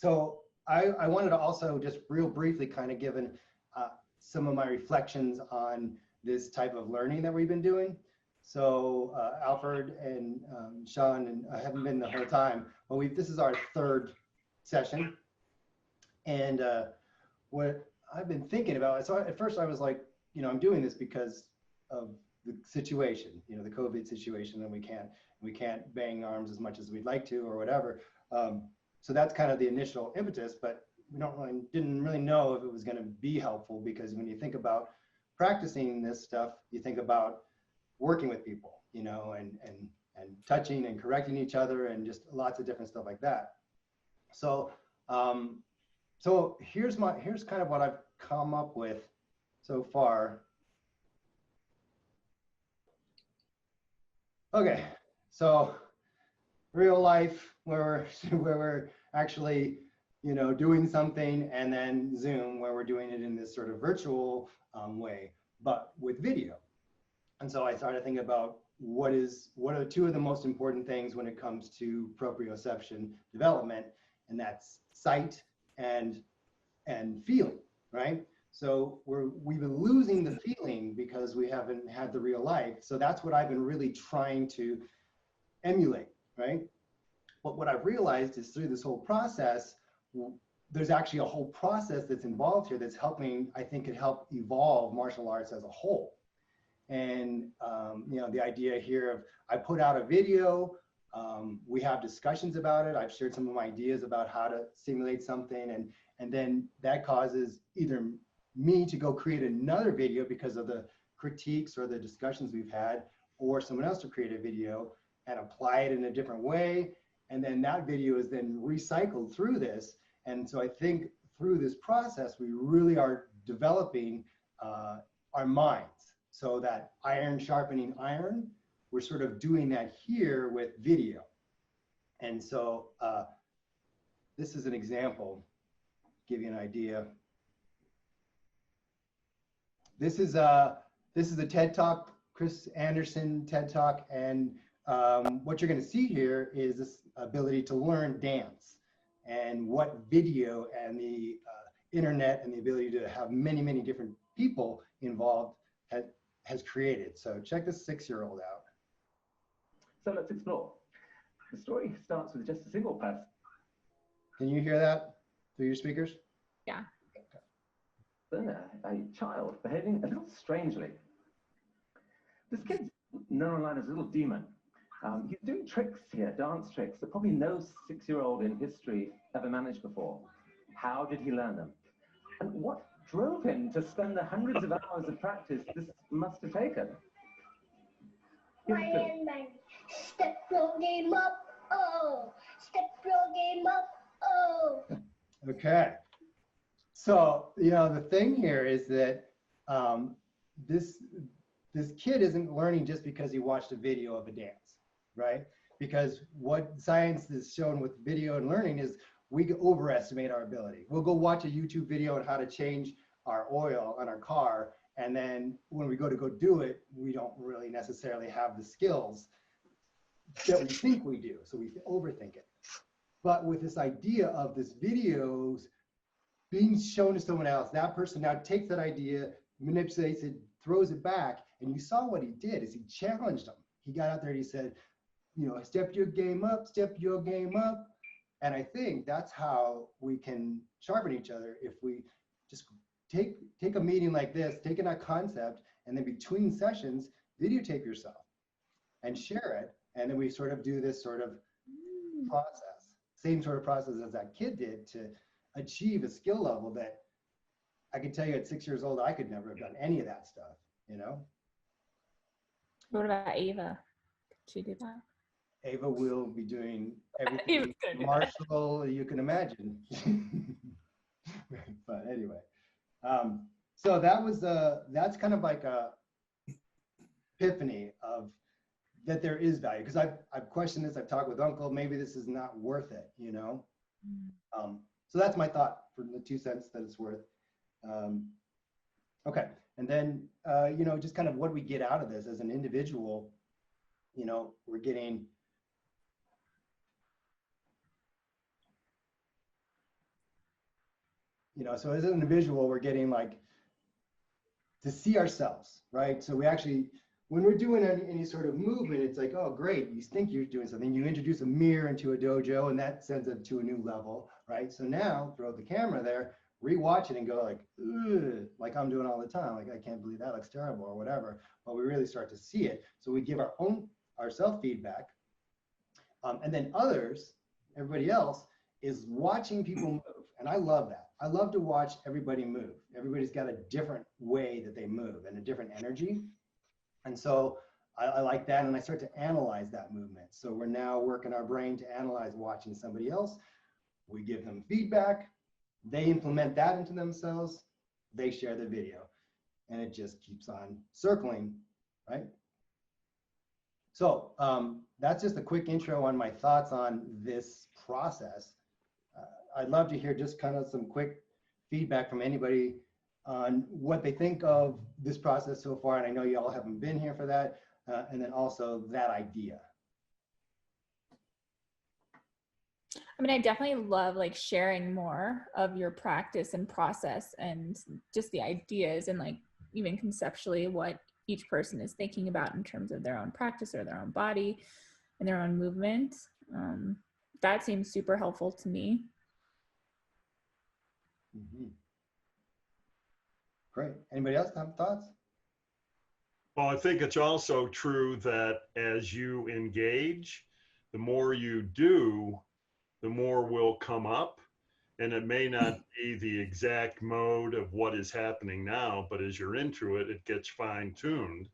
So I wanted to also just real briefly kind of give some of my reflections on this type of learning that we've been doing. So Alfred and Sean, and I haven't been the whole time, but this is our third session. And what I've been thinking about, so at first I was like, you know, I'm doing this because of the situation, you know, the COVID situation, and we can't bang arms as much as we'd like to or whatever. So that's kind of the initial impetus, but didn't really know if it was going to be helpful, because when you think about practicing this stuff, you think about working with people, you know, and touching and correcting each other and just lots of different stuff like that. So so here's kind of what I've come up with so far. Okay, so real life where we're actually, you know, doing something, and then Zoom where we're doing it in this sort of virtual way, but with video. And so I started thinking about what are two of the most important things when it comes to proprioception development, and that's sight and feeling, right? So we've been losing the feeling because we haven't had the real life. So that's what I've been really trying to emulate, right? But what I've realized is through this whole process, there's actually a whole process that's involved here that's helping, I think, could help evolve martial arts as a whole. And you know, the idea here of, I put out a video, we have discussions about it, I've shared some of my ideas about how to simulate something, and then that causes either me to go create another video because of the critiques or the discussions we've had, or someone else to create a video and apply it in a different way. And then that video is then recycled through this. And so I think through this process, we really are developing our minds, so that iron sharpening iron, we're sort of doing that here with video. And so this is an example, give you an idea. This is a TED Talk, Chris Anderson TED Talk, and what you're going to see here is this ability to learn dance, and what video and the internet and the ability to have many, many different people involved has created. So check this 6-year-old out. So let's explore. The story starts with just a single person. Can you hear that through your speakers? Yeah. There, a child behaving a little strangely. This kid's known online as a little demon. He's doing tricks here, dance tricks, that probably no 6-year-old in history ever managed before. How did he learn them? And what drove him to spend the hundreds of hours of practice this must have taken? Step your game up, oh, step your game up, oh. Okay. So, you know, the thing here is that this kid isn't learning just because he watched a video of a dance, right? Because what science has shown with video and learning is we overestimate our ability. We'll go watch a YouTube video on how to change our oil on our car, and then when we go do it, we don't really necessarily have the skills that we think we do, so we overthink it. But with this idea of this videos being shown to someone else, that person now takes that idea, manipulates it, throws it back, and you saw what he did is he challenged them. He got out there and he said, you know, step your game up, step your game up. And I think that's how we can sharpen each other, if we just take a meeting like this, take in a concept, and then between sessions, videotape yourself and share it. And then we sort of do this sort of process, same sort of process as that kid did to achieve a skill level that I can tell you at 6 years old, I could never have done any of that stuff, you know? What about Ava? Could she do that? Ava will be doing everything martial you can imagine. But anyway, so that was that's kind of like a epiphany of that there is value, because I've questioned this, I've talked with Uncle, maybe this is not worth it, you know? So that's my thought for the 2 cents that it's worth. Okay, and then, you know, just kind of what we get out of this as an individual, you know, we're getting, you know, so as an individual, we're getting like to see ourselves, right? So we actually, when we're doing any sort of movement, it's like, oh, great, you think you're doing something. You introduce a mirror into a dojo, and that sends it to a new level, right? So now, throw the camera there, rewatch it and go like, ugh, like I'm doing all the time. Like, I can't believe that looks terrible or whatever. But we really start to see it. So we give our self-feedback. And then others, everybody else, is watching people move. And I love that. I love to watch everybody move. Everybody's got a different way that they move and a different energy. And so I like that. And I start to analyze that movement. So we're now working our brain to analyze watching somebody else. We give them feedback. They implement that into themselves. They share the video. And it just keeps on circling, right? So that's just a quick intro on my thoughts on this process. I'd love to hear just kind of some quick feedback from anybody on what they think of this process so far. And I know you all haven't been here for that. And then also that idea. I mean, I definitely love like sharing more of your practice and process and just the ideas and like even conceptually what each person is thinking about in terms of their own practice or their own body and their own movement. That seems super helpful to me. Mm-hmm. Great. Anybody else have thoughts? Well, I think it's also true that as you engage, the more you do, the more will come up. And it may not be the exact mode of what is happening now, but as you're into it, it gets fine-tuned.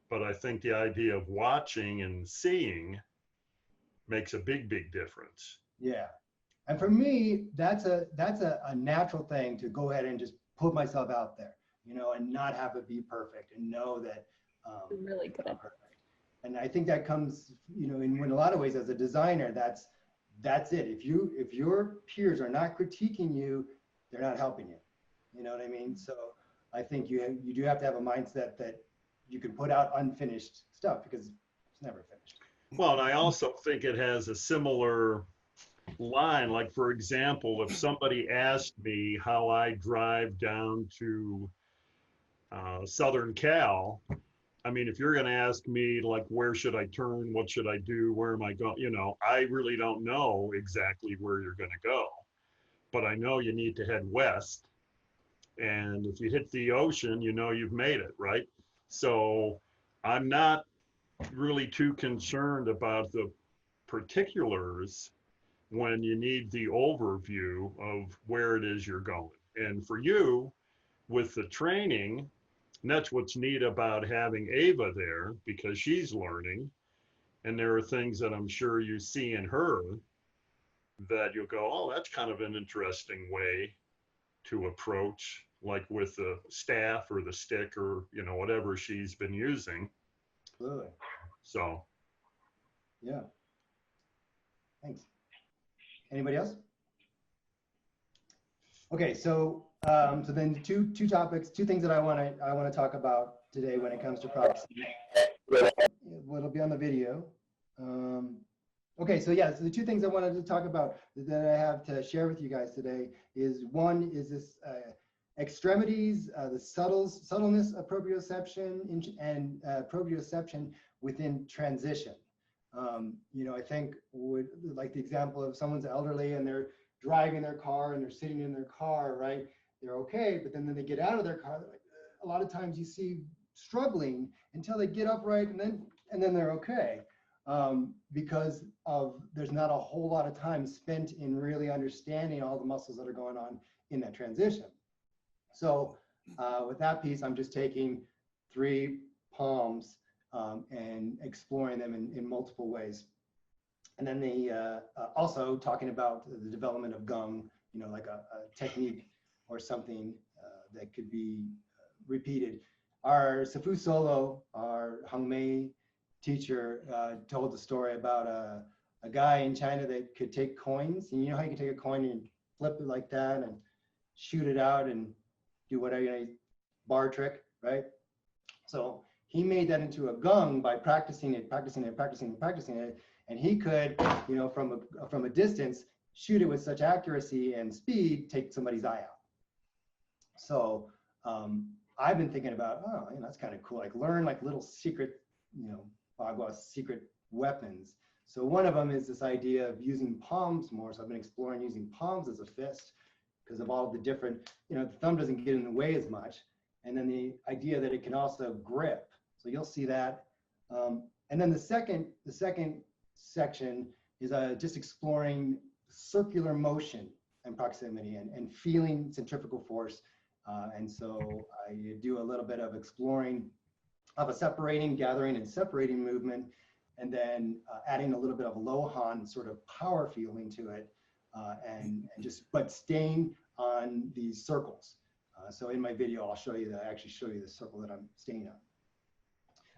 But I think the idea of watching and seeing makes a big, big difference. Yeah. And for me, that's a natural thing to go ahead and just put myself out there, you know, and not have it be perfect and know that Really good. perfect. And I think that comes, you know, in a lot of ways as a designer, that's it. If your peers are not critiquing you, they're not helping you. You know what I mean? So I think you do have to have a mindset that you can put out unfinished stuff because it's never finished. Well, and I also think it has a similar line. Like, for example, if somebody asked me how I drive down to Southern Cal, I mean, if you're going to ask me, like, where should I turn? What should I do? Where am I going? You know, I really don't know exactly where you're going to go. But I know you need to head west. And if you hit the ocean, you know you've made it, right? So I'm not really too concerned about the particulars when you need the overview of where it is you're going. And for you, with the training, and that's what's neat about having Ava there, because she's learning, and there are things that I'm sure you see in her that you'll go, oh, that's kind of an interesting way to approach, like with the staff or the stick or, you know, whatever she's been using. Absolutely. So. Yeah. Thanks. Anybody else? Okay, so so then two topics, two things that I want to talk about today when it comes to prophecy. It'll be on the video. Okay, so yeah, so the two things I wanted to talk about that I have to share with you guys today is one is this extremities, the subtleness of proprioception and proprioception within transition. You know, I think like the example of someone's elderly and they're driving their car and they're sitting in their car, right? They're okay, but then they get out of their car. Like, a lot of times you see struggling until they get upright and then they're okay. Because there's not a whole lot of time spent in really understanding all the muscles that are going on in that transition. So with that piece, I'm just taking 3 palms and exploring them in multiple ways. And then also talking about the development of gum, you know, like a technique or something that could be repeated. Our Sifu Solo, our Hongmei teacher, told the story about a guy in China that could take coins. And you know how you can take a coin and flip it like that and shoot it out and do whatever, you know, bar trick, right? So he made that into a gong by practicing it. And he could, you know, from a distance, shoot it with such accuracy and speed, take somebody's eye out, So I've been thinking about, oh, that's kind of cool. Like learn like little secret, Bagua secret weapons. So one of them is this idea of using palms more. So I've been exploring using palms as a fist because of all the different, the thumb doesn't get in the way as much. And then the idea that it can also grip. So you'll see that. And then the second section is just exploring circular motion and proximity and feeling centrifugal force. And so I do a little bit of exploring of a separating, gathering, and separating movement, and then adding a little bit of Lohan sort of power feeling to it, but staying on these circles. So in my video, I'll show you actually show you the circle that I'm staying on.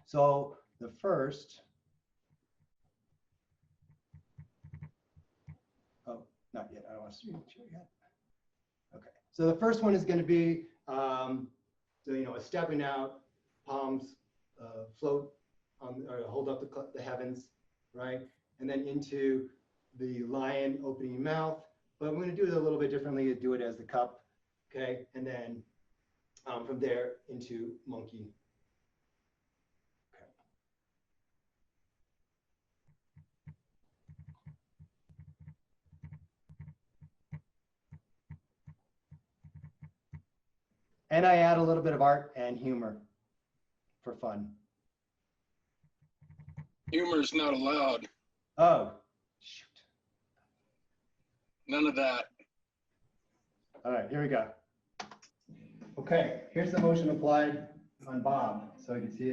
So the first, oh, not yet. I don't want to show yet. Okay. So the first one is going to be, a stepping out, palms float on, or hold up the heavens, right? And then into the lion opening mouth. But I'm going to do it a little bit differently. Do it as the cup, okay? And then from there into monkey. Okay. And I add a little bit of art and humor for fun. Humor is not allowed. Oh, shoot. None of that. All right, here we go. Okay, here's the motion applied on Bob. So you can see